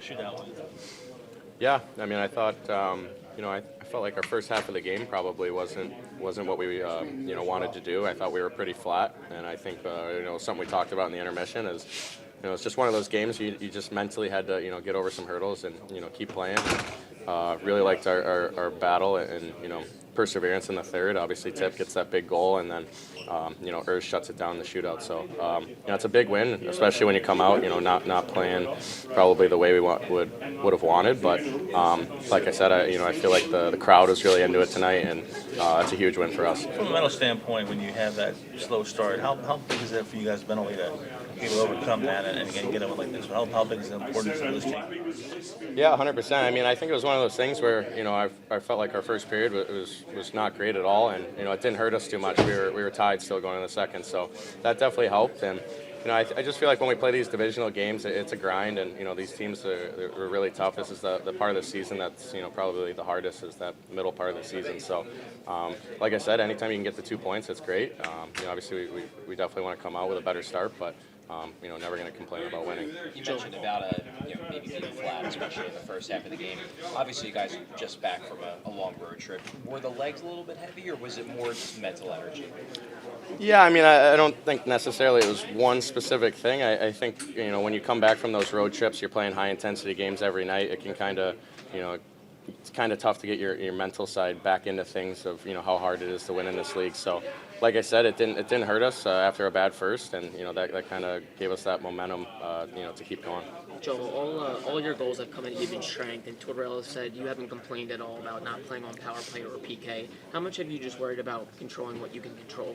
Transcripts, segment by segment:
shootout win? Yeah, I mean, I thought, I felt like our first half of the game probably wasn't what we, wanted to do. I thought we were pretty flat, and I think, something we talked about in the intermission is, it's just one of those games you just mentally had to, get over some hurdles and, keep playing. Really liked our battle and, perseverance in the third. Obviously, Tip gets that big goal, and then, Urs shuts it down in the shootout. So, it's a big win, especially when you come out, not playing probably the way we would have wanted. But like I said, I feel like the crowd was really into it tonight, and it's a huge win for us. From a mental standpoint, when you have that slow start, how big is that for you guys mentally to be able to overcome that and again get it like this? How big is the importance of this change? Yeah, 100%. I mean, I think it was one of those things where I felt like our first period was not great at all, and it didn't hurt us too much. We were tied still going in the second, so that definitely helped. And I just feel like when we play these divisional games, it's a grind, and these teams are really tough. This is the part of the season that's probably the hardest, is that middle part of the season. So, like I said, anytime you can get the 2 points, it's great. Obviously we definitely want to come out with a better start, but never going to complain about winning. You mentioned about maybe being flat, especially in the first half of the game. Obviously, you guys are just back from a long road trip. Were the legs a little bit heavy, or was it more just mental energy? Yeah, I mean, I don't think necessarily it was one specific thing. I think, when you come back from those road trips, you're playing high-intensity games every night. It can kind of, it's kind of tough to get your mental side back into things of, how hard it is to win in this league. So, like I said, it didn't hurt us after a bad first, and, that kind of gave us that momentum, to keep going. Joel, all your goals have come in even strength, and Tortorella said you haven't complained at all about not playing on power play or PK. How much have you just worried about controlling what you can control?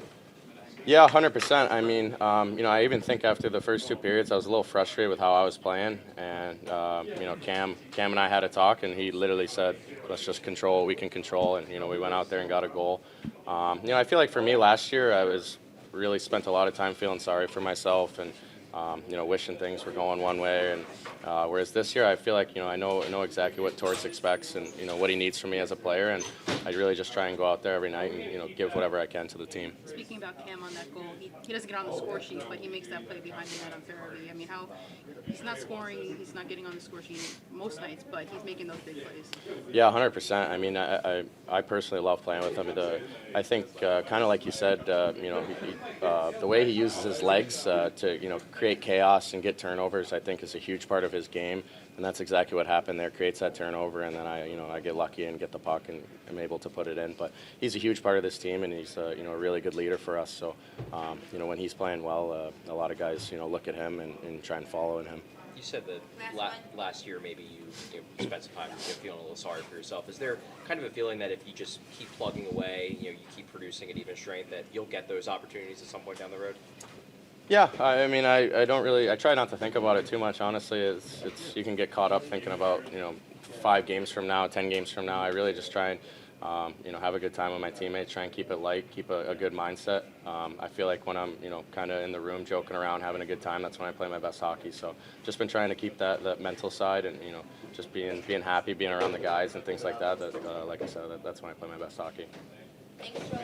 Yeah, 100%. I mean, I even think after the first 2 periods, I was a little frustrated with how I was playing, and Cam and I had a talk, and he literally said, "Let's just control what we can control," and we went out there and got a goal. I feel like for me last year, I was really spent a lot of time feeling sorry for myself and wishing things were going one way, and whereas this year I feel like I know exactly what Torts expects and what he needs from me as a player, and I really just try and go out there every night and give whatever I can to the team. Speaking about Cam on that goal, he doesn't get on the score sheet, but he makes that play behind the net on Farabee. I mean, he's not scoring, he's not getting on the score sheet most nights, but he's making those big plays. Yeah, 100%. I mean, I personally love playing with him. I think kind of like you said, the way he uses his legs to create chaos and get turnovers, I think is a huge part of his game, and that's exactly what happened there. Creates that turnover, and then I get lucky and get the puck and am able to put it in. But he's a huge part of this team, and he's a really good leader for us. So when he's playing well, a lot of guys look at him and try and follow in him. You said that last year maybe you spent some time feeling a little sorry for yourself. Is there kind of a feeling that if you just keep plugging away, you keep producing at even strength, that you'll get those opportunities at some point down the road? Yeah, I mean, I don't really, I try not to think about it too much, honestly. It's you can get caught up thinking about, 5 games from now, 10 games from now. I really just try and, have a good time with my teammates, try and keep it light, keep a good mindset. I feel like when I'm, kind of in the room joking around, having a good time, that's when I play my best hockey. So just been trying to keep that mental side and, just being happy, being around the guys and things like that. Like I said, that's when I play my best hockey. Thanks, Joel.